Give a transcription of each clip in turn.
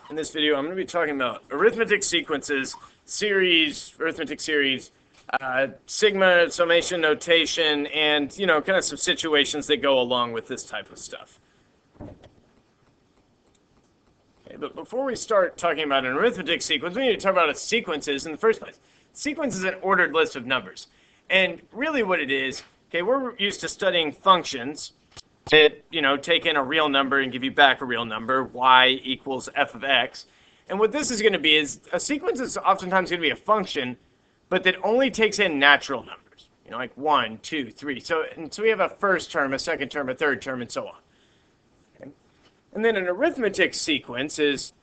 In this video, I'm going to be talking about arithmetic sequences, series, arithmetic series, sigma, summation notation, and, kind of some situations that go along with this type of stuff. Okay, but before we start talking about an arithmetic sequence, we need to talk about what a sequence is in the first place. Sequence is an ordered list of numbers. And really what it is, okay, we're used to studying functions that, take in a real number and give you back a real number, y equals f of x. And what this is going to be is a sequence is oftentimes going to be a function, but that only takes in natural numbers, like 1, 2, 3. So we have a first term, a second term, a third term, and so on. Okay. And then an arithmetic sequence is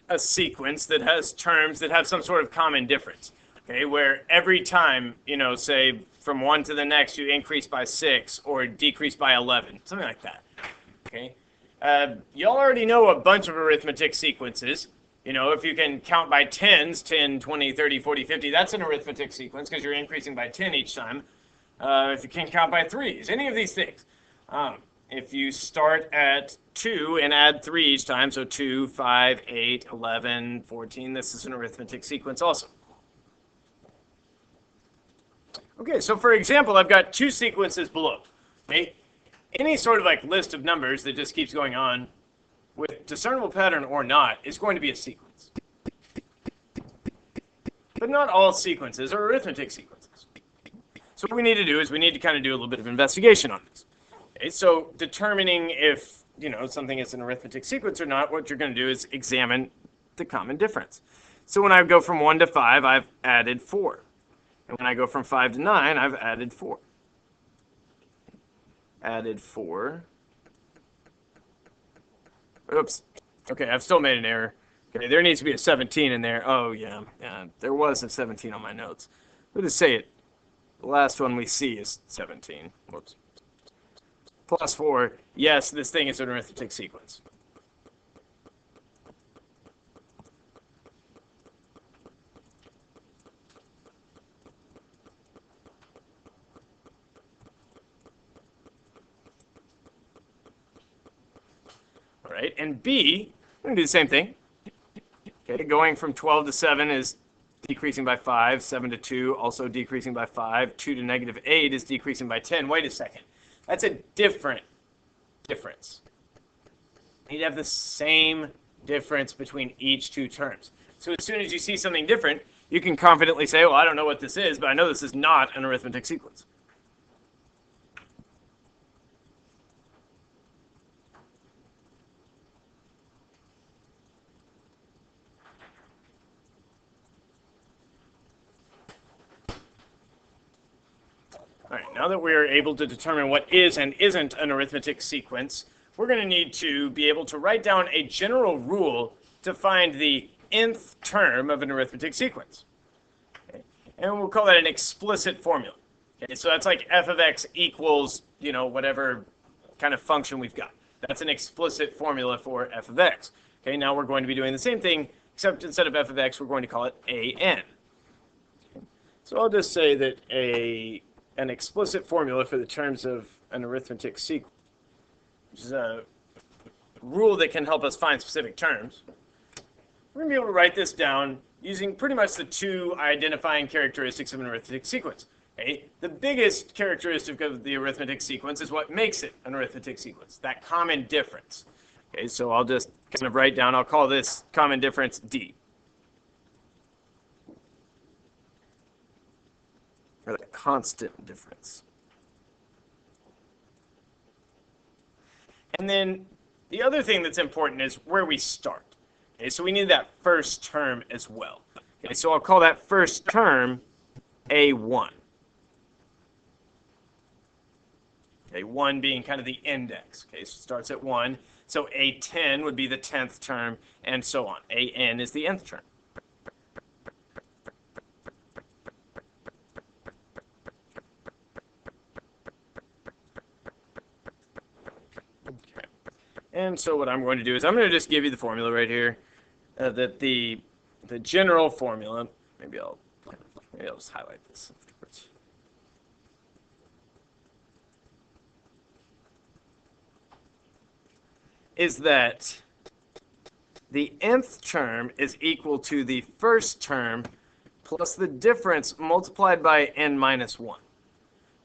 a sequence that has terms that have some sort of common difference, okay, where every time, say, from one to the next, you increase by 6 or decrease by 11, something like that. Okay, y'all already know a bunch of arithmetic sequences. If you can count by tens, 10, 20, 30, 40, 50, that's an arithmetic sequence because you're increasing by 10 each time. If you can count by threes, any of these things. If you start at 2 and add 3 each time, so 2, 5, 8, 11, 14, this is an arithmetic sequence also. Okay, so for example, I've got two sequences below. Okay, any sort of list of numbers that just keeps going on with discernible pattern or not is going to be a sequence. But not all sequences are arithmetic sequences. So what we need to do is we need to kind of do a little bit of investigation on this. Okay, so determining if something is an arithmetic sequence or not, what you're going to do is examine the common difference. So when I go from 1 to 5, I've added 4. And when I go from 5 to 9, I've added 4. Added 4. Oops. Okay, I've still made an error. Okay, there needs to be a 17 in there. Oh, yeah, there was a 17 on my notes. We'll just say it. The last one we see is 17. Whoops. Plus 4. Yes, this thing is an arithmetic sequence. All right, and B, we're going to do the same thing. Okay, going from 12 to 7 is decreasing by 5. 7 to 2, also decreasing by 5. 2 to negative 8 is decreasing by 10. Wait a second. That's a different difference. You need to have the same difference between each two terms. So as soon as you see something different, you can confidently say, well, I don't know what this is, but I know this is not an arithmetic sequence. All right, now that we are able to determine what is and isn't an arithmetic sequence, we're going to need to be able to write down a general rule to find the nth term of an arithmetic sequence. Okay. And we'll call that an explicit formula. Okay, so that's like f of x equals, whatever kind of function we've got. That's an explicit formula for f of x. Okay, now we're going to be doing the same thing, except instead of f of x, we're going to call it an. Okay. So I'll just say that an explicit formula for the terms of an arithmetic sequence, which is a rule that can help us find specific terms. We're going to be able to write this down using pretty much the two identifying characteristics of an arithmetic sequence. Okay? The biggest characteristic of the arithmetic sequence is what makes it an arithmetic sequence, that common difference. Okay, so I'll just kind of write down, I'll call this common difference D. Or the constant difference. And then the other thing that's important is where we start. Okay, so we need that first term as well. Okay, so I'll call that first term A1. Okay, 1 being kind of the index. Okay, so it starts at 1. So A10 would be the 10th term, and so on. AN is the nth term. And so what I'm going to do is I'm going to just give you the formula right here. That the general formula, maybe I'll just highlight this afterwards. Is that the nth term is equal to the first term plus the difference multiplied by n minus 1.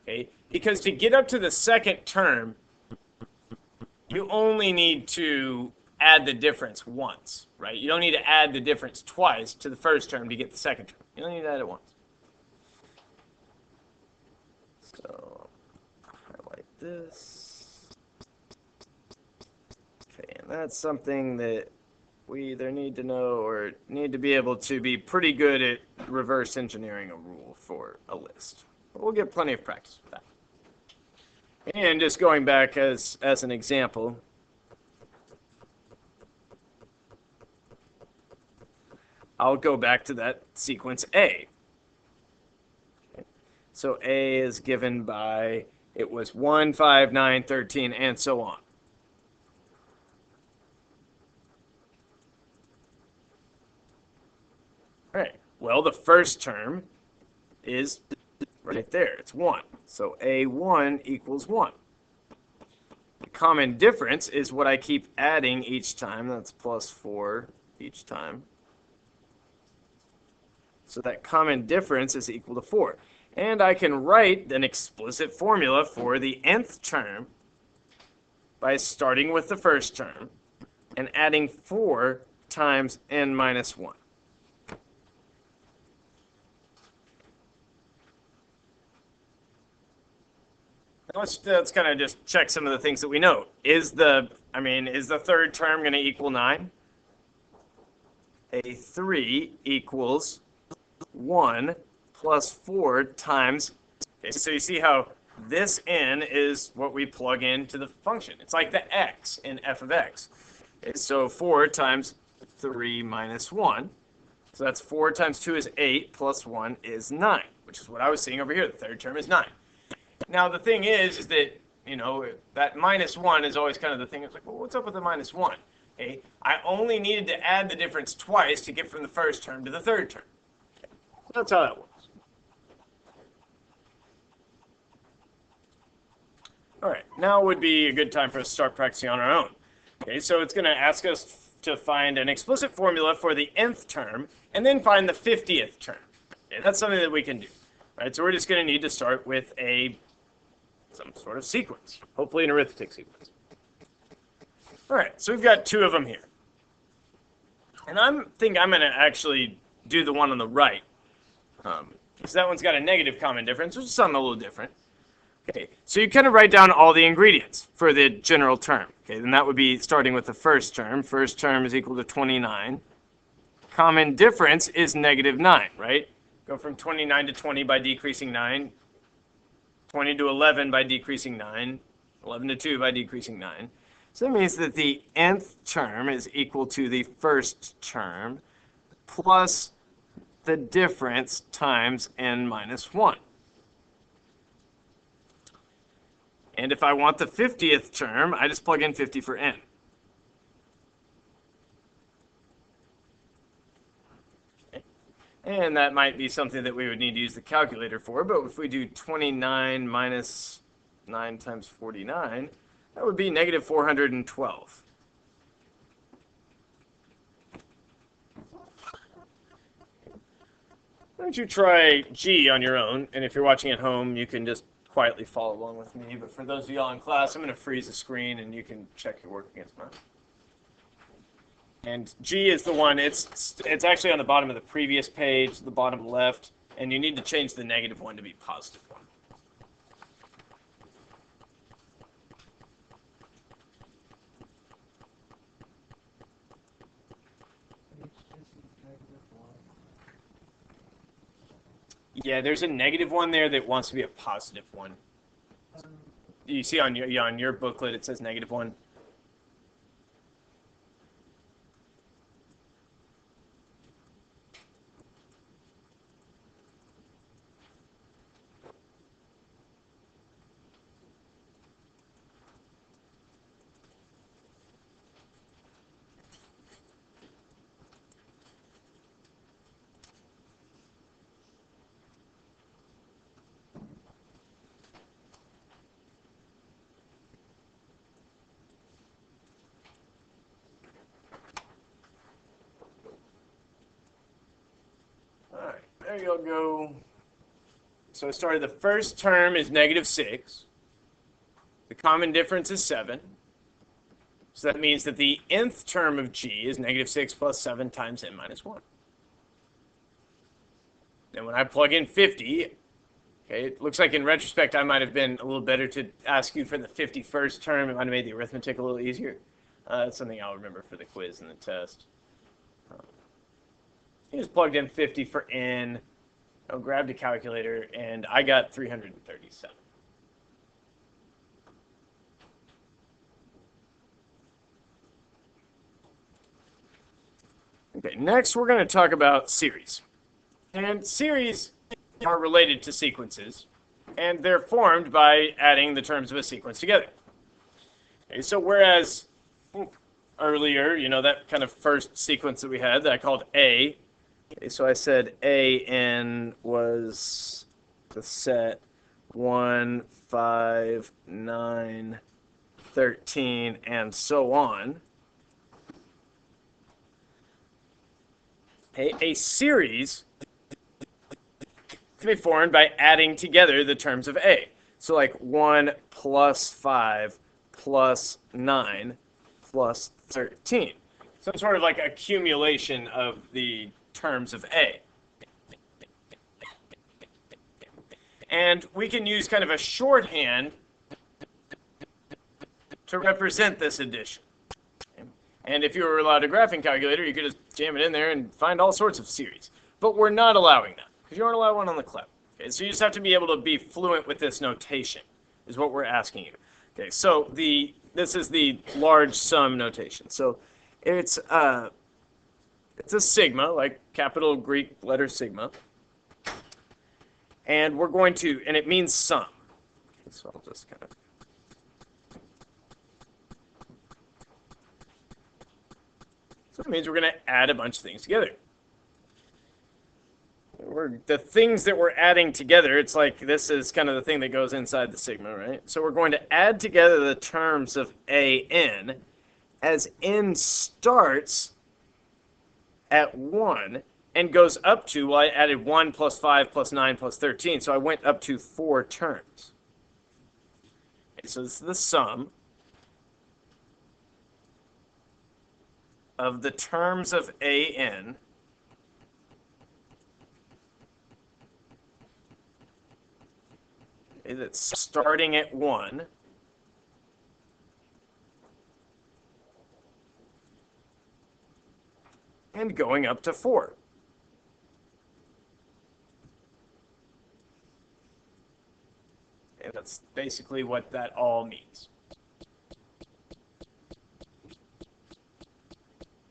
Okay? Because to get up to the second term, you only need to add the difference once, right? You don't need to add the difference twice to the first term to get the second term. You only need to add it once. So, highlight this. Okay, and that's something that we either need to know or need to be able to be pretty good at reverse engineering a rule for a list. But we'll get plenty of practice with that. And just going back as an example, I'll go back to that sequence A. Okay. So A is given by, it was 1, 5, 9, 13, and so on. All right, well, the first term is right there. It's 1. So A1 equals 1. The common difference is what I keep adding each time. That's plus 4 each time. So that common difference is equal to 4. And I can write an explicit formula for the nth term by starting with the first term and adding 4 times n minus 1. Let's kind of just check some of the things that we know. Is the third term going to equal 9? A3 equals 1 plus 4 times. Okay, so you see how this n is what we plug into the function. It's like the x in f of x. Okay, so 4 times 3 minus 1. So that's 4 times 2 is 8 plus 1 is 9, which is what I was seeing over here. The third term is 9. Now, the thing is that, that minus 1 is always kind of the thing. It's like, well, what's up with the minus 1? Okay, I only needed to add the difference twice to get from the first term to the third term. Okay. That's how that works. All right, now would be a good time for us to start practicing on our own. Okay, so it's going to ask us to find an explicit formula for the nth term and then find the 50th term. Okay, that's something that we can do. All right, so we're just going to need to start with some sort of sequence, hopefully an arithmetic sequence. All right, so we've got 2 of them here. And I think I'm going to actually do the one on the right, because that one's got a negative common difference, which is something a little different. Okay, so you kind of write down all the ingredients for the general term. Okay, then that would be starting with the first term. First term is equal to 29. Common difference is negative 9, right? Go from 29 to 20 by decreasing 9. 20 to 11 by decreasing 9, 11 to 2 by decreasing 9. So that means that the nth term is equal to the first term plus the difference times n minus 1. And if I want the 50th term, I just plug in 50 for n. And that might be something that we would need to use the calculator for, but if we do 29 minus 9 times 49, that would be negative 412. Why don't you try G on your own, and if you're watching at home, you can just quietly follow along with me, but for those of y'all in class, I'm going to freeze the screen, and you can check your work against mine. And G is the one, it's actually on the bottom of the previous page, the bottom left, and you need to change the negative 1 to be positive 1. Yeah, there's a negative 1 there that wants to be a positive 1. You see on your booklet it says negative 1. maybe I'll go, so I started the first term is -6. The common difference is 7. So that means that the nth term of g is -6 plus 7 times n minus 1. And when I plug in 50, okay, it looks like in retrospect I might have been a little better to ask you for the 51st term. It might have made the arithmetic a little easier. That's something I'll remember for the quiz and the test. I just plugged in 50 for n, I grabbed a calculator, and I got 337. Okay, next we're going to talk about series. And series are related to sequences, and they're formed by adding the terms of a sequence together. Okay, so whereas earlier, you know, that kind of first sequence that we had that I called A, okay, so I said AN was the set 1, 5, 9, 13, and so on. Okay, a series can be formed by adding together the terms of A. So like 1 plus 5 plus 9 plus 13. Some sort of like accumulation of the terms of A. And we can use kind of a shorthand to represent this addition. And if you were allowed a graphing calculator, you could just jam it in there and find all sorts of series. But we're not allowing that, because you aren't allowed one on the CLEP. Okay, so you just have to be able to be fluent with this notation, is what we're asking you. Okay, so this is the large sum notation. So it's a sigma, like capital Greek letter sigma. And we're going to, and it means sum. Okay, so I'll just kind of. So it means we're going to add a bunch of things together. The things that we're adding together, it's like this is kind of the thing that goes inside the sigma, right? So we're going to add together the terms of AN as n starts at 1 and goes up to, well, I added 1 plus 5 plus 9 plus 13, so I went up to 4 terms. Okay, so this is the sum of the terms of AN that's starting at 1 and going up to 4. And that's basically what that all means.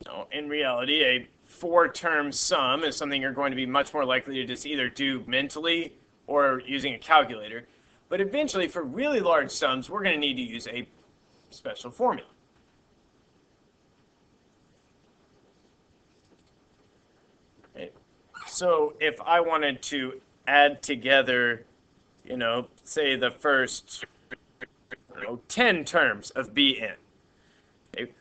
Now, in reality, a 4-term sum is something you're going to be much more likely to just either do mentally or using a calculator. But eventually, for really large sums, we're going to need to use a special formula. Okay. So if I wanted to add together, you know, say the first 10 terms of Bn, okay,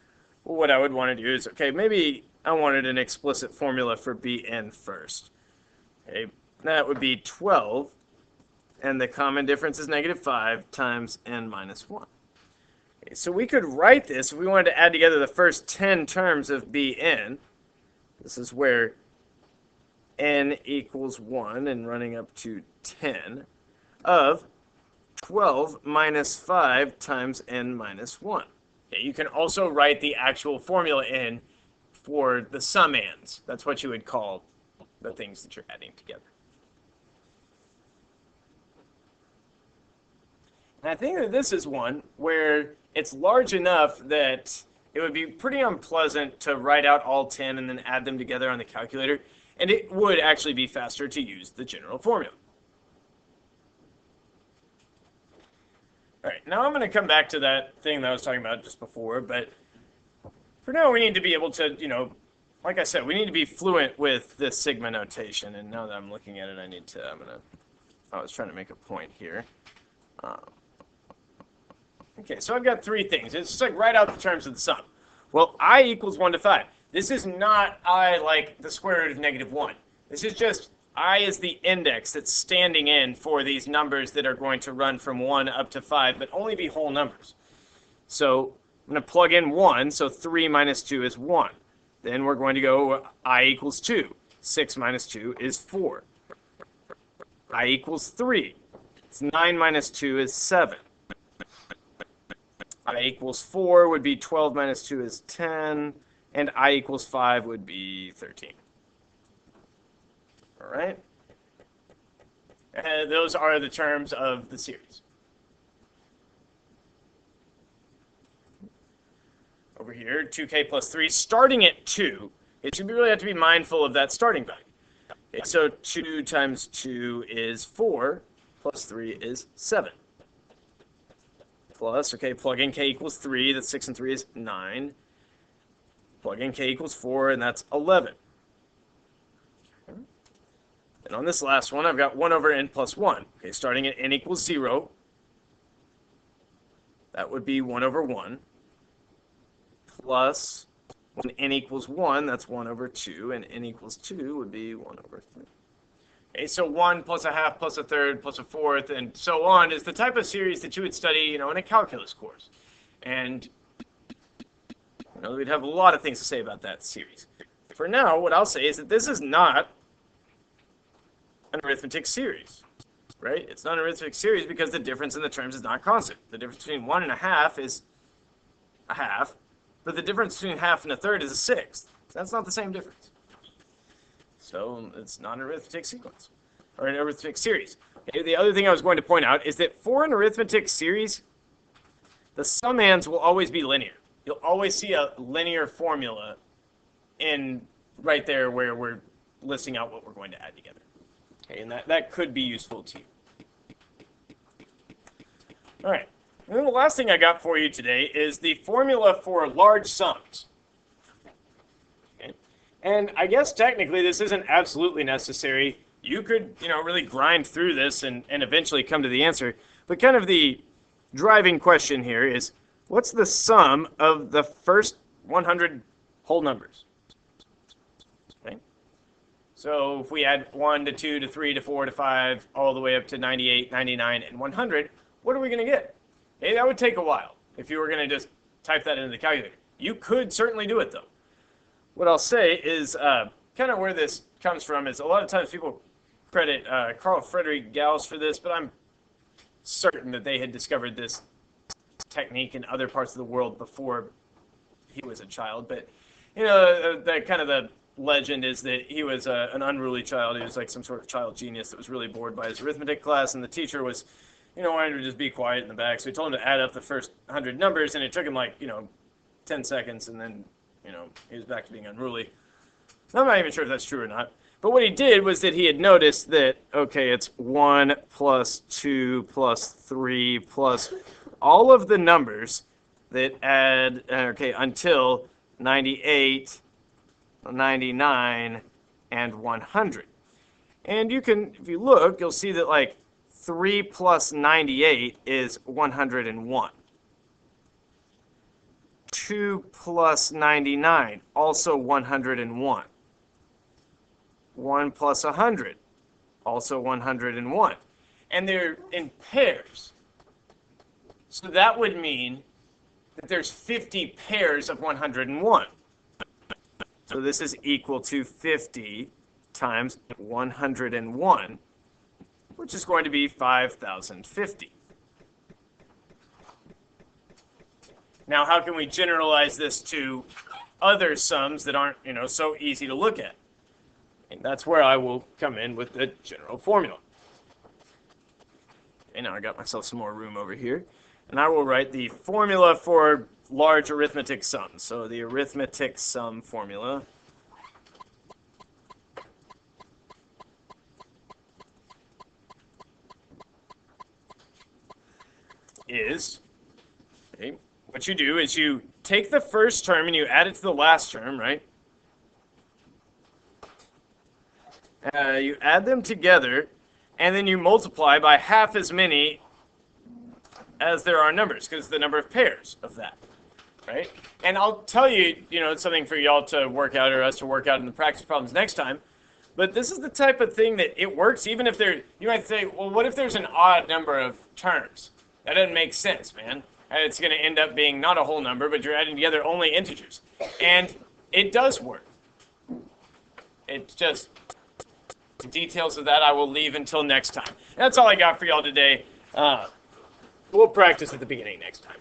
well, what I would want to do is, okay, maybe I wanted an explicit formula for Bn first. Okay, that would be 12. And the common difference is -5 times n minus 1. Okay, so we could write this if we wanted to add together the first 10 terms of Bn. This is where n equals 1 and running up to 10 of 12 minus 5 times n minus 1. Okay, you can also write the actual formula in for the summands. That's what you would call the things that you're adding together. And I think that this is one where it's large enough that it would be pretty unpleasant to write out all 10 and then add them together on the calculator, and it would actually be faster to use the general formula. All right, now I'm going to come back to that thing that I was talking about just before, but for now we need to be able to, you know, like I said, we need to be fluent with this sigma notation, and now that I'm looking at it, I was trying to make a point here. Okay, so I've got 3 things. It's just like write out the terms of the sum. Well, I equals 1 to 5. This is not I like the square root of -1. This is just I is the index that's standing in for these numbers that are going to run from 1 up to 5, but only be whole numbers. So I'm going to plug in 1, so 3 minus 2 is 1. Then we're going to go I equals 2. 6 minus 2 is 4. I equals 3. It's 9 minus 2 is 7. I equals 4 would be 12 minus 2 is 10. And I equals 5 would be 13. All right? And those are the terms of the series. Over here, 2k plus 3, starting at 2, it should really have to be mindful of that starting value. Okay, so 2 times 2 is 4, plus 3 is 7. Plus, okay, plug in k equals 3, that's 6 and 3 is 9. Plug in k equals 4, and that's 11. And on this last one, I've got 1 over n plus 1. Okay, starting at n equals 0, that would be 1 over 1. Plus, when n equals 1, that's 1 over 2, and n equals 2 would be 1 over 3. Okay, so 1 plus a half plus a third plus a fourth and so on is the type of series that you would study, in a calculus course. And we'd have a lot of things to say about that series. For now, what I'll say is that this is not an arithmetic series, right? It's not an arithmetic series because the difference in the terms is not constant. The difference between 1 and a half is a half, but the difference between half and a third is a sixth. That's not the same difference. So it's not an arithmetic sequence or an arithmetic series. Okay, the other thing I was going to point out is that for an arithmetic series, the summands will always be linear. You'll always see a linear formula in right there where we're listing out what we're going to add together. Okay, and that could be useful to you. All right. And then the last thing I got for you today is the formula for large sums. Okay. And I guess technically this isn't absolutely necessary. You could, really grind through this and eventually come to the answer. But kind of the driving question here is, what's the sum of the first 100 whole numbers? Okay. So if we add 1 to 2 to 3 to 4 to 5, all the way up to 98, 99, and 100, what are we going to get? Hey, that would take a while if you were going to just type that into the calculator. You could certainly do it, though. What I'll say is kind of where this comes from is a lot of times people credit Carl Friedrich Gauss for this, but I'm certain that they had discovered this technique in other parts of the world before he was a child. But, the kind of the legend is that he was an unruly child. He was like some sort of child genius that was really bored by his arithmetic class, and the teacher was wanted to just be quiet in the back. So he told him to add up the first 100 numbers, and it took him 10 seconds, and then, he was back to being unruly. I'm not even sure if that's true or not. But what he did was that he had noticed that, okay, it's 1 plus 2 plus 3 plus all of the numbers that add, until 98, 99, and 100. And you can, if you look, you'll see that 3 plus 98 is 101. 2 plus 99, also 101. 1 plus 100, also 101. And they're in pairs. So that would mean that there's 50 pairs of 101. So this is equal to 50 times 101, which is going to be 5,050. Now, how can we generalize this to other sums that aren't, so easy to look at? And that's where I will come in with the general formula. Okay, now I got myself some more room over here. And I will write the formula for large arithmetic sums. So the arithmetic sum formula is, okay, what you do is you take the first term and you add it to the last term, right? You add them together, and then you multiply by half as many as there are numbers, because the number of pairs of that, right? And I'll tell you, it's something for y'all to work out or us to work out in the practice problems next time. But this is the type of thing that it works even if there, you might say, well, what if there's an odd number of terms? That doesn't make sense, man. It's going to end up being not a whole number, but you're adding together only integers. And it does work. It's just, the details of that I will leave until next time. That's all I got for y'all today. We'll practice at the beginning next time.